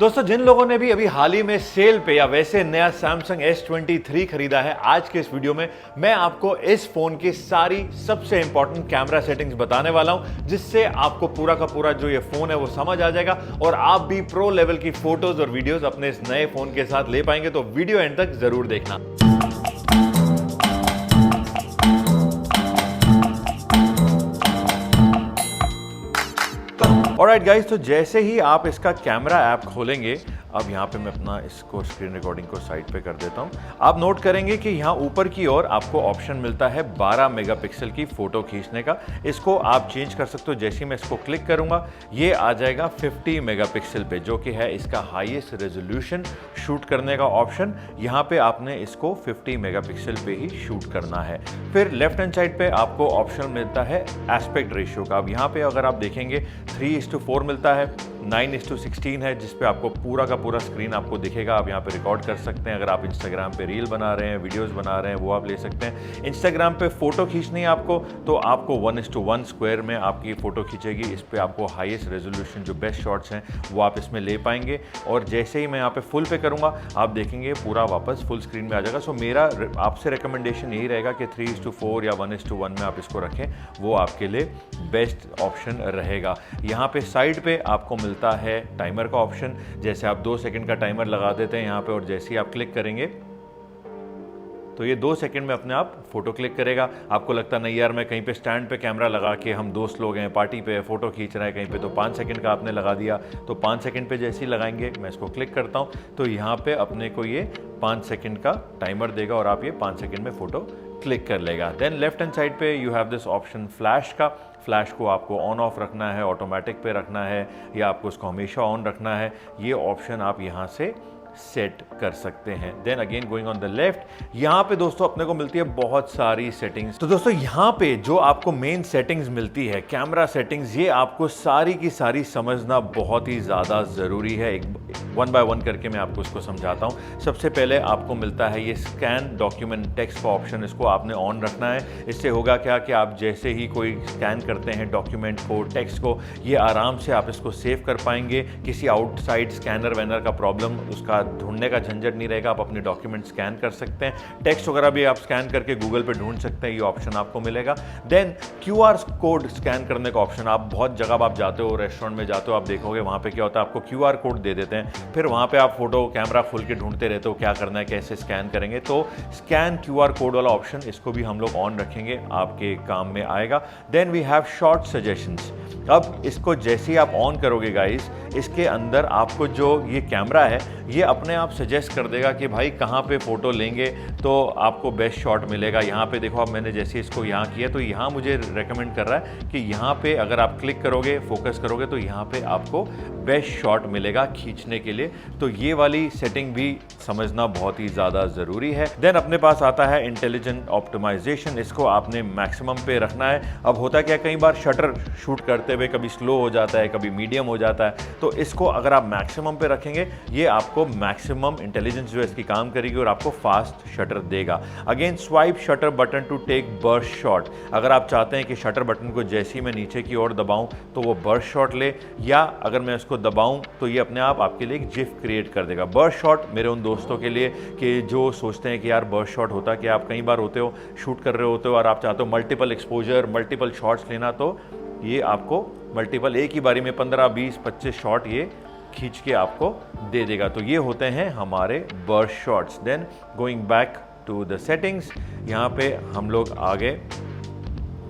दोस्तों, जिन लोगों ने भी अभी हाल ही में सेल पे या वैसे नया Samsung S23 खरीदा है, आज के इस वीडियो में मैं आपको इस फोन की सारी सबसे इंपॉर्टेंट कैमरा सेटिंग्स बताने वाला हूं, जिससे आपको पूरा का पूरा जो ये फोन है वो समझ आ जाएगा और आप भी प्रो लेवल की फोटोज और वीडियोस अपने इस नए फोन के साथ ले पाएंगे। तो वीडियो एंड तक जरूर देखना। ऑलराइट गाइस, तो जैसे ही आप इसका कैमरा ऐप खोलेंगे, अब यहाँ पे मैं अपना इसको स्क्रीन रिकॉर्डिंग को साइड पे कर देता हूँ। आप नोट करेंगे कि यहाँ ऊपर की ओर आपको ऑप्शन मिलता है 12 मेगापिक्सल की फोटो खींचने का। इसको आप चेंज कर सकते हो। जैसे ही मैं इसको क्लिक करूँगा ये आ जाएगा 50 मेगापिक्सल पे, जो कि है इसका हाईएस्ट रेजोल्यूशन शूट करने का ऑप्शन। यहाँ पे आपने इसको 50 मेगापिक्सल पे ही शूट करना है। फिर लेफ्ट हैंड साइड पे आपको ऑप्शन मिलता है एस्पेक्ट रेशियो का। अब यहाँ पे अगर आप देखेंगे 3:4 मिलता है, 9:16 है, जिसपे आपको पूरा का पूरा स्क्रीन आपको दिखेगा। आप यहाँ पे रिकॉर्ड कर सकते हैं। अगर आप इंस्टाग्राम पे रील बना रहे हैं, वीडियोस बना रहे हैं, वो आप ले सकते हैं। इंस्टाग्राम पे फोटो खींचनी है आपको, तो आपको 1:1 स्क्वायर में आपकी फोटो खींचेगी। इस पे आपको हाईएस्ट रेजोल्यूशन जो बेस्ट शॉट्स हैं वो आप इसमें ले पाएंगे। और जैसे ही मैं यहाँ पे फुल पे करूँगा, आप देखेंगे पूरा वापस फुल स्क्रीन में आ जाएगा। सो मेरा आपसे रिकमेंडेशन यही रहेगा कि 3:4 या 1:1 में आप इसको रखें, वो आपके लिए बेस्ट ऑप्शन रहेगा। यहाँ पे साइड पे आपको मिलता है टाइमर का ऑप्शन। जैसे आप 2 सेकंड का टाइमर लगा देते हैं यहाँ पे, और जैसे ही आप क्लिक करेंगे तो ये 2 सेकंड में अपने आप फोटो क्लिक करेगा। आपको लगता नहीं यार मैं कहीं पे स्टैंड पे कैमरा लगा के, हम दोस्त लोग हैं पार्टी पे फोटो खींच रहे हैं कहीं पे, तो 5 सेकंड का आपने लगा दिया। तो 5 सेकंड पे जैसे ही लगाएंगे, मैं इसको क्लिक करता हूँ तो यहाँ पे अपने को ये 5 सेकंड का टाइमर देगा और आप ये 5 सेकंड में फोटो क्लिक कर लेगा। देन लेफ्ट हैंड साइड पे you have this option flash का। फ्लैश को आपको ऑन ऑफ रखना है, ऑटोमेटिक पे रखना है, या आपको उसको हमेशा ऑन रखना है, ये ऑप्शन आप यहाँ से सेट कर सकते हैं। Then again going on the left, यहाँ पे दोस्तों अपने को मिलती है बहुत सारी सेटिंग्स। तो दोस्तों यहाँ पे जो आपको मेन सेटिंग्स मिलती है, कैमरा सेटिंग्स, ये आपको सारी की सारी समझना बहुत ही ज़्यादा ज़रूरी है। एक 1 बाय 1 करके मैं आपको इसको समझाता हूँ। सबसे पहले आपको मिलता है ये स्कैन डॉक्यूमेंट टेक्स्ट का ऑप्शन। इसको आपने ऑन रखना है। इससे होगा क्या कि आप जैसे ही कोई स्कैन करते हैं डॉक्यूमेंट को, टेक्स्ट को, ये आराम से आप इसको सेव कर पाएंगे। किसी आउटसाइड स्कैनर वैनर का प्रॉब्लम, उसका ढूंढने का झंझट नहीं रहेगा। आप अपने डॉक्यूमेंट स्कैन कर सकते हैं। टेक्स्ट वगैरह भी आप स्कैन करके गूगल पे ढूंढ सकते हैं, ये ऑप्शन आपको मिलेगा। देन QR कोड स्कैन करने का ऑप्शन। आप बहुत जगह आप जाते हो, रेस्टोरेंट में जाते हो, आप देखोगे वहाँ पे क्या होता है, आपको QR कोड दे देते हैं। फिर वहाँ पे आप फोटो कैमरा खोल के ढूंढते रहते हो क्या करना है, कैसे स्कैन करेंगे। तो स्कैन QR कोड वाला ऑप्शन, इसको भी हम लोग ऑन रखेंगे, आपके काम में आएगा। Then we have short suggestions. अब इसको जैसे ही आप ऑन करोगे गाइस, इसके अंदर आपको जो ये कैमरा है ये अपने आप सजेस्ट कर देगा कि भाई कहाँ पे फ़ोटो लेंगे तो आपको बेस्ट शॉट मिलेगा। यहाँ पे देखो, अब मैंने जैसे इसको यहाँ किया तो यहाँ मुझे रेकमेंड कर रहा है कि यहाँ पे अगर आप क्लिक करोगे, फोकस करोगे, तो यहाँ पे आपको बेस्ट शॉट मिलेगा खींचने के लिए। तो ये वाली सेटिंग भी समझना बहुत ही ज़्यादा ज़रूरी है। देन अपने पास आता है इंटेलिजेंट ऑप्टिमाइजेशन। इसको आपने मैक्सिमम पे रखना है। अब होता क्या, कई बार शटर शूट करते हुए कभी स्लो हो जाता है, कभी मीडियम हो जाता है, तो इसको अगर आप मैक्सिमम पे रखेंगे, ये आपको मैक्सिमम इंटेलिजेंस जो है इसकी काम करेगी और आपको फास्ट शटर देगा। Again swipe shutter button to take burst shot. अगर आप चाहते हैं कि शटर बटन को जैसे ही मैं नीचे की ओर दबाऊं तो वो बर्स्ट शॉट ले, या अगर मैं इसको दबाऊं तो ये अपने आप आपके लिए एक जिफ क्रिएट कर देगा। बर्स्ट शॉट मेरे उन दोस्तों के लिए कि जो सोचते हैं कि यार बर्स्ट शॉट होता कि आप कई बार होते हो, शूट कर रहे होते हो और आप चाहते हो मल्टीपल एक्सपोजर, मल्टीपल शॉट्स लेना, तो ये आपको मल्टीपल एक ही बारी में 15, 20, 25 शॉट ये खींच के आपको दे देगा। तो ये होते हैं हमारे burst shots. Then going back to the settings, यहाँ पे हम लोग आगे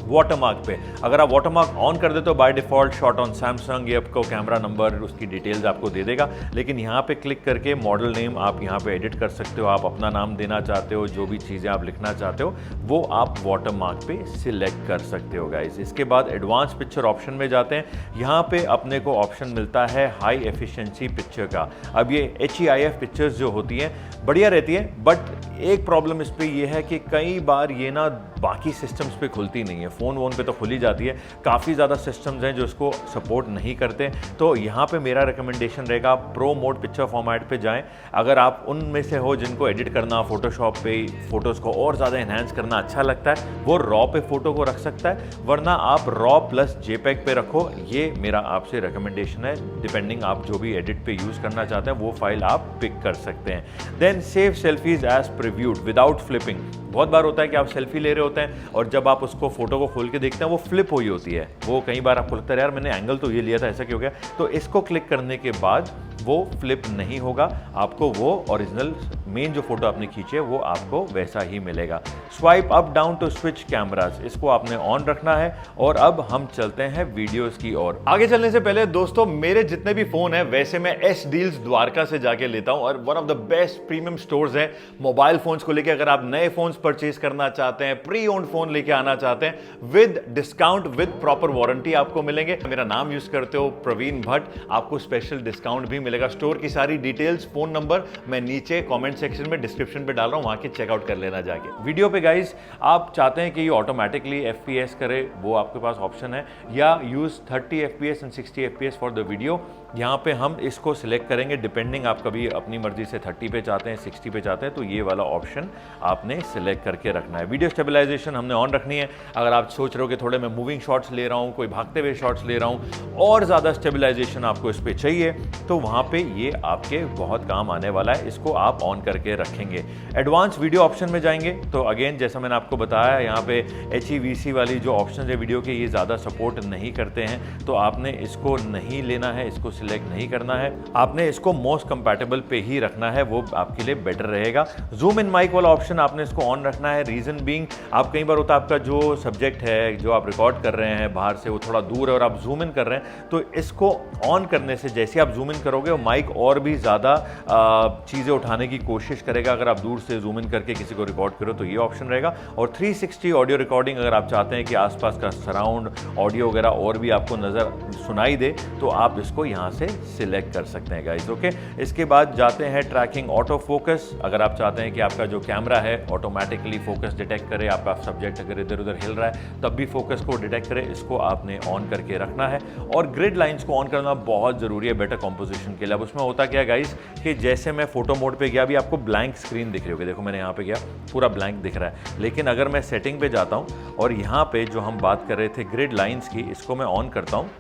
वाटरमार्क पे, अगर आप वाटरमार्क ऑन कर देते हो by default shot on Samsung, ये आपको कैमरा नंबर, उसकी डिटेल्स आपको दे देगा। लेकिन यहाँ पे क्लिक करके मॉडल नेम आप यहाँ पे एडिट कर सकते हो। आप अपना नाम देना चाहते हो, जो भी चीज़ें आप लिखना चाहते हो वो आप वाटरमार्क पे सिलेक्ट कर सकते हो गाइस। इसके बाद एडवांस पिक्चर ऑप्शन में जाते हैं। यहाँ पे अपने को ऑप्शन मिलता है हाई एफिशिएंसी पिक्चर का। अब ये HEIF पिक्चर्स जो होती हैं बढ़िया रहती है, बट एक प्रॉब्लम इस पर यह है कि कई बार ये ना बाकी सिस्टम्स पे खुलती नहीं है। फ़ोन वोन पे तो खुली जाती है, काफ़ी ज़्यादा सिस्टम्स हैं जो इसको सपोर्ट नहीं करते। तो यहाँ पे मेरा रिकमेंडेशन रहेगा प्रो मोड पिक्चर फॉर्मेट पे जाएं। अगर आप उनमें से हो जिनको एडिट करना फोटोशॉप पे फ़ोटोज़ को और ज़्यादा इन्हांस करना अच्छा लगता है, वो रॉ पे फ़ोटो को रख सकता है, वरना आप रॉ प्लस जेपेग पे रखो। ये मेरा आपसे रिकमेंडेशन है। डिपेंडिंग आप जो भी एडिट पे यूज़ करना चाहते हैं वो फाइल आप पिक कर सकते हैं। Then save selfies as previewed without flipping. बहुत बार होता है कि आप सेल्फी ले रहे होते हैं और जब आप उसको फोटो को खोल के देखते हैं वो फ्लिप हुई होती है। वो कई बार आपको लगता है यार मैंने एंगल तो ये लिया था, ऐसा क्यों हो गया। तो इसको क्लिक करने के बाद वो फ्लिप नहीं होगा, आपको वो ओरिजिनल मेन जो फोटो आपने खींची है वो आपको वैसा ही मिलेगा। Swipe up down to switch cameras, इसको आपने ऑन रखना है। और अब हम चलते हैं वीडियोस की ओर। आगे चलने से पहले दोस्तों, मेरे जितने भी फोन है वैसे मैं एस डील्स द्वारका से जाके लेता हूं और one of the best premium stores है मोबाइल फोन्स को लेके। अगर आप नए फोन्स परचेज करना चाहते हैं, प्री ओन्ड फोन लेके आना चाहते हैं, with discount with proper warranty आपको मिलेंगे। मेरा नाम यूज करते हो प्रवीण भट्ट, आपको स्पेशल डिस्काउंट भी मिलेगा। स्टोर की सारी डिटेल्स, फोन नंबर मैं नीचे कमेंट सेक्शन में डिस्क्रिप्शन पे डाल रहा हूं, वहां के चेकआउट कर लेना जाके। वीडियो पे गाइस आप चाहते हैं कि ये ऑटोमेटिकली FPS करे, वो आपके पास ऑप्शन है, या use 30 FPS and 60 FPS for the video. यहाँ पे हम इसको सिलेक्ट करेंगे डिपेंडिंग, आप कभी अपनी मर्जी से 30 पे चाहते हैं, 60 पे चाहते हैं, तो ये वाला ऑप्शन आपने सिलेक्ट करके रखना है। वीडियो स्टेबलाइजेशन हमने ऑन रखनी है। अगर आप सोच रहे हो कि थोड़े मैं मूविंग शॉट्स ले रहा हूँ, कोई भागते हुए शॉट्स ले रहा हूँ और ज़्यादा स्टेबलाइजेशन आपको इस पर चाहिए, तो वहाँ पे ये आपके बहुत काम आने वाला है। इसको आप ऑन करके रखेंगे। एडवांस वीडियो ऑप्शन में जाएंगे तो अगेन जैसा मैंने आपको बताया, यहाँ पे HEVC वाली जो ऑप्शन है वीडियो के, ये ज़्यादा सपोर्ट नहीं करते हैं, तो आपने इसको नहीं लेना है, इसको सिलेक्ट नहीं करना है। आपने इसको मोस्ट कंपैटिबल पे ही रखना है, वो आपके लिए बेटर रहेगा। जूम इन माइक वाला ऑप्शन आपने इसको ऑन रखना है। रीजन बीइंग, आप कई बार होता है आपका जो सब्जेक्ट है जो आप रिकॉर्ड कर रहे हैं बाहर से, वो थोड़ा दूर है और आप जूम इन कर रहे हैं, तो इसको ऑन करने से जैसे आप जूम इन करोगे वो माइक और भी ज़्यादा चीज़ें उठाने की कोशिश करेगा। अगर आप दूर से जूम इन करके किसी को रिकॉर्ड करो तो ये ऑप्शन रहेगा। और 360 ऑडियो रिकॉर्डिंग, अगर आप चाहते हैं कि आसपास का सराउंड ऑडियो वगैरह और भी आपको नज़र सुनाई दे, तो आप इसको यहाँ से सिलेक्ट कर सकते हैं गाइस। ओके, इसके बाद जाते हैं ट्रैकिंग ऑटो फोकस। अगर आप चाहते हैं कि आपका जो कैमरा है ऑटोमेटिकली फोकस डिटेक्ट करे, आपका सब्जेक्ट अगर इधर उधर हिल रहा है तब भी फोकस को डिटेक्ट करे, इसको आपने ऑन करके रखना है। और ग्रिड लाइंस को ऑन करना बहुत ज़रूरी है बेटर कॉम्पोजिशन के लिए। अब उसमें होता क्या गाइस कि जैसे मैं फोटो मोड पे गया, अभी आपको ब्लैंक स्क्रीन दिख रही होगी, देखो मैंने यहाँ पे गया पूरा ब्लैंक दिख रहा है। लेकिन अगर मैं सेटिंग पे जाता हूँ और यहाँ पे जो हम बात कर रहे थे ग्रिड लाइंस की, इसको मैं ऑन करता हूँ,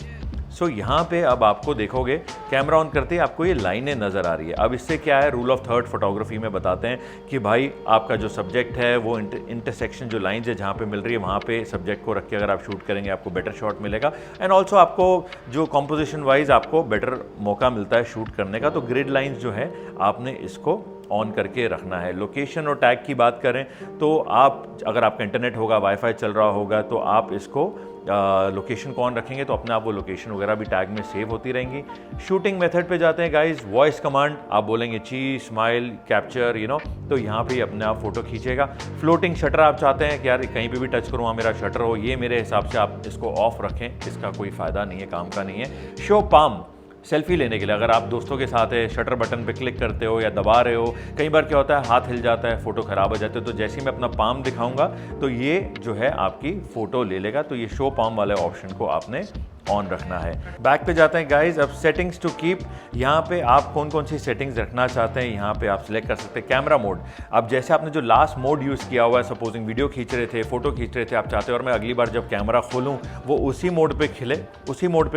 सो यहाँ पे अब आपको देखोगे कैमरा ऑन करते ही आपको ये लाइनें नज़र आ रही है। अब इससे क्या है, रूल ऑफ थर्ड फोटोग्राफी में बताते हैं कि भाई आपका जो सब्जेक्ट है वो इंटरसेक्शन जो लाइंस है जहाँ पे मिल रही है वहाँ पे सब्जेक्ट को रख के अगर आप शूट करेंगे आपको बेटर शॉट मिलेगा। एंड ऑल्सो आपको जो कॉम्पोजिशन वाइज आपको बेटर मौका मिलता है शूट करने का। तो ग्रिड लाइंस जो है आपने इसको ऑन करके रखना है। लोकेशन और टैग की बात करें तो आप, अगर आपका इंटरनेट होगा, वाईफाई चल रहा होगा, तो आप इसको लोकेशन को ऑन रखेंगे तो अपने आप वो लोकेशन वगैरह भी टैग में सेव होती रहेंगी। शूटिंग मेथड पे जाते हैं गाइस। वॉइस कमांड आप बोलेंगे चीज, स्माइल, कैप्चर, तो यहाँ पे अपने आप फोटो खींचेगा। फ्लोटिंग शटर आप चाहते हैं कि यार कहीं पे भी टच करूँ वहाँ मेरा शटर हो, ये मेरे हिसाब से आप इसको ऑफ रखें, इसका कोई फ़ायदा नहीं है, काम का नहीं है। शो पाम, सेल्फी लेने के लिए अगर आप दोस्तों के साथ है, शटर बटन पे क्लिक करते हो या दबा रहे हो, कई बार क्या होता है हाथ हिल जाता है, फोटो खराब हो जाते है, तो जैसे ही मैं अपना पाम दिखाऊंगा तो ये जो है आपकी फोटो ले लेगा। तो ये शो पाम वाले ऑप्शन को आपने ऑन रखना है। बैक पे जाते हैं गाइज। अब सेटिंग्स टू कीप, यहाँ पे आप कौन कौन सी सेटिंग्स रखना चाहते हैं यहाँ पे आप सिलेक्ट कर सकते हैं। कैमरा मोड, अब जैसे आपने जो लास्ट मोड यूज़ किया हुआ है, सपोजिंग वीडियो खींच रहे थे, फोटो खींच रहे थे, आप चाहते हो और मैं अगली बार जब कैमरा खोलूँ वो उसी मोड पे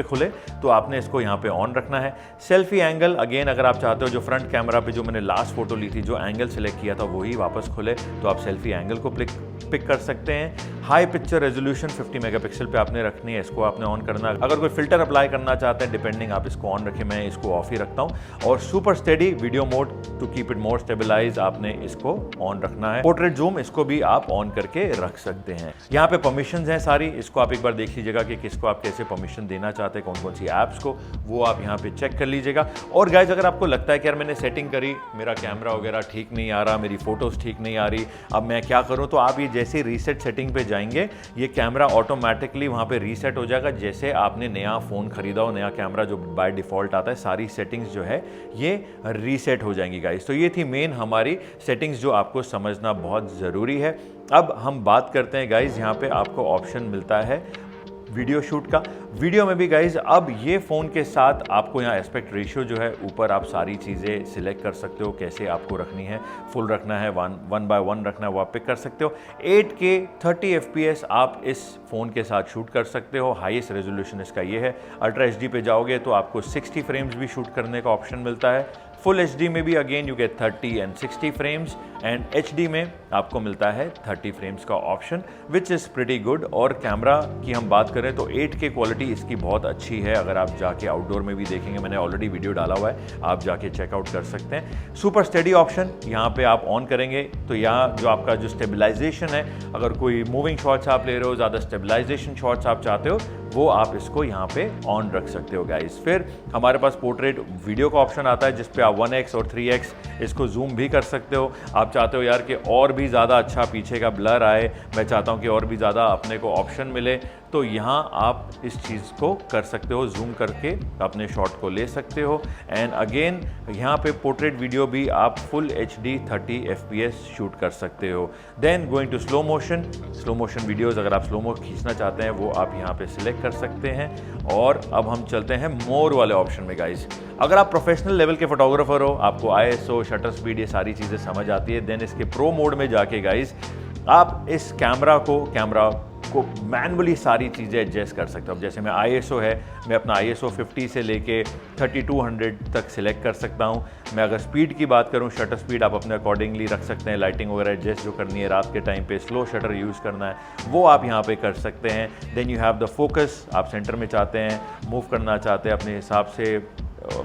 खुले, तो आपने इसको यहाँ पे ऑन रखना है। सेल्फी एंगल, अगेन अगर आप चाहते हो जो फ्रंट कैमरा पे जो मैंने लास्ट फोटो ली थी जो एंगल सेलेक्ट किया था वही वापस खुले, तो आप सेल्फी एंगल को पिक कर सकते हैं। हाई पिक्चर रेजोल्यूशन 50 मेगापिक्सल पे आपने रखनी है, इसको आपने ऑन करना। अगर कोई फिल्टर अप्लाई करना चाहते हैं डिपेंडिंग, आप इसको ऑन रखें, मैं इसको ऑफ ही रखता हूं। और super steady video mode to keep it more stabilize, आपने इसको ऑन रखना है। पोर्ट्रेट जूम, इसको भी आप ऑन करके रख सकते हैं। यहाँ पे परमिशंस हैं सारी, इसको आप एक बार देख लीजिएगा कि किसको आप कैसे परमिशन देना चाहते हैं, कौन कौन सी ऐप्स को, वो आप यहाँ पे चेक कर लीजिएगा। और गाइज अगर आपको लगता है कि यार मैंने सेटिंग करी, मेरा कैमरा वगैरह ठीक नहीं आ रहा, मेरी फोटोज ठीक नहीं आ रही, अब मैं क्या करूँ, तो आप ये जैसे रीसेट सेटिंग पे जाएंगे, ये कैमरा ऑटोमेटिकली वहाँ पे रीसेट हो जाएगा। जैसे आपने नया फ़ोन खरीदा हो, नया कैमरा जो बाय डिफ़ॉल्ट आता है, सारी सेटिंग्स जो है ये रीसेट हो जाएंगी गाइस। गाइस। तो ये थी मेन हमारी सेटिंग्स जो आपको समझना बहुत ज़रूरी है। अब हम बात करते हैं गाइस, यहाँ पे आपको ऑप्शन मिलता है वीडियो शूट का। वीडियो में भी गाइज अब ये फ़ोन के साथ आपको यहाँ एस्पेक्ट रेशियो जो है ऊपर आप सारी चीज़ें सिलेक्ट कर सकते हो, कैसे आपको रखनी है, फुल रखना है, 1:1 रखना है, वो आप पिक कर सकते हो। 8K 30 FPS आप इस फ़ोन के साथ शूट कर सकते हो। हाईएस्ट रेजोल्यूशन इसका ये है। अल्ट्रा HD पे जाओगे तो आपको 60 फ्रेम्स भी शूट करने का ऑप्शन मिलता है। फुल HD में भी again you get 30 and 60 frames, and HD में आपको मिलता है 30 फ्रेम्स का option, which is pretty good. और कैमरा की हम बात करें तो 8K क्वालिटी इसकी बहुत अच्छी है। अगर आप जाके आउटडोर में भी देखेंगे, मैंने ऑलरेडी वीडियो डाला हुआ है, आप जाके चेकआउट कर सकते हैं। सुपर स्टेडी ऑप्शन यहाँ पे आप ऑन करेंगे तो यहाँ जो आपका जो स्टेबलाइजेशन है, अगर कोई मूविंग शॉट्स आप ले रहे हो, ज़्यादा स्टेबलाइजेशन शॉट्स आप चाहते हो, वो आप इसको यहाँ पे ऑन रख सकते हो गाइस। फिर हमारे पास पोर्ट्रेट वीडियो का ऑप्शन आता है, जिस पे आप 1x और 3x इसको जूम भी कर सकते हो। आप चाहते हो यार कि और भी ज़्यादा अच्छा पीछे का ब्लर आए, मैं चाहता हूँ कि और भी ज़्यादा अपने को ऑप्शन मिले, तो यहाँ आप इस चीज़ को कर सकते हो, जूम करके अपने शॉट को ले सकते हो। एंड अगेन यहाँ पे पोर्ट्रेट वीडियो भी आप फुल HD 30 FPS शूट कर सकते हो। Then going to slow motion videos, अगर आप स्लो खींचना चाहते हैं वो आप यहाँ पे सिलेक्ट कर सकते हैं। और अब हम चलते हैं मोर वाले ऑप्शन में गाइज। अगर आप प्रोफेशनल लेवल के फोटोग्राफर हो, आपको ISO, शटर स्पीड, ये सारी चीज़ें समझ आती है, देन इसके प्रो मोड में जाके गाइज आप इस कैमरा को मैनुअली सारी चीज़ें एडजस्ट कर सकते हो। अब जैसे मैं ISO है, मैं अपना ISO 50 से लेके 3200 तक सिलेक्ट कर सकता हूँ। मैं अगर स्पीड की बात करूँ, शटर स्पीड आप अपने अकॉर्डिंगली रख सकते हैं। लाइटिंग वगैरह एडजस्ट जो करनी है, रात के टाइम पे स्लो शटर यूज़ करना है, वो आप यहाँ पे कर सकते हैं। Then you have the focus, आप सेंटर में चाहते हैं, मूव करना चाहते हैं अपने हिसाब से,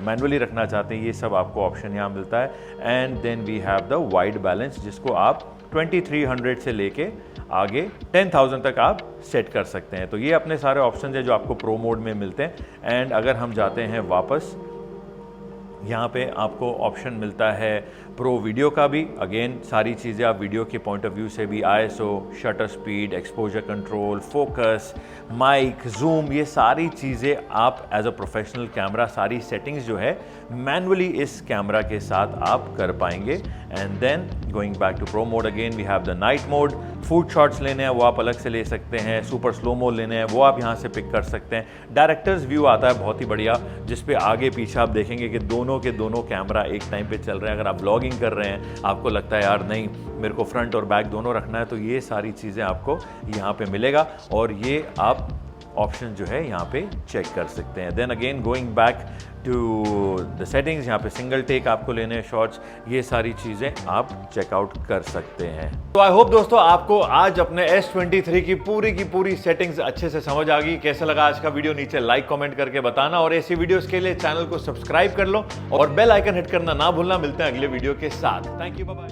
मैनुअली रखना चाहते हैं, ये सब आपको ऑप्शन यहाँ मिलता है। And then we have the white balance, जिसको आप 2300 से लेके आगे 10,000 तक आप सेट कर सकते हैं। तो ये अपने सारे ऑप्शन हैं जो आपको प्रो मोड में मिलते हैं। एंड अगर हम जाते हैं वापस, यहाँ पे आपको ऑप्शन मिलता है प्रो वीडियो का भी। अगेन सारी चीज़ें आप वीडियो के पॉइंट ऑफ व्यू से भी, ISO, shutter speed, exposure control, focus, mic, zoom, ये सारी चीज़ें आप एज अ प्रोफेशनल कैमरा सारी सेटिंग्स जो है मैनुअली इस कैमरा के साथ आप कर पाएंगे। And then going back to pro mode, again we have the night mode. Food shots लेने हैं वो आप अलग से ले सकते हैं, सुपर स्लो मो लेने हैं वो आप यहाँ से पिक कर सकते हैं। डायरेक्टर्स व्यू आता है बहुत ही बढ़िया, जिसपे आगे पीछे आप देखेंगे कि दोनों के दोनों कैमरा एक टाइम पे चल रहे हैं। अगर आप ब्लॉगिंग कर रहे हैं, आपको लगता है यार नहीं मेरे को फ्रंट और बैक दोनों रखना है, तो ये सारी चीज़ें आपको यहाँ पे मिलेगा और ये आप ऑप्शन जो है यहाँ पे चेक कर सकते हैं। Then again going back to the settings, यहाँ पे सिंगल टेक आपको लेने हैं शॉट्स, ये सारी चीज़ें आप चेकआउट कर सकते हैं। तो आई होप दोस्तों आपको आज अपने S23 की पूरी सेटिंग्स अच्छे से समझ आ गई। कैसा लगा आज का वीडियो, नीचे लाइक कमेंट करके बताना, और ऐसी वीडियोस के लिए चैनल को सब्सक्राइब कर लो और बेल आइकन हिट करना ना भूलना। मिलते हैं अगले वीडियो के साथ। Thank you, bye bye.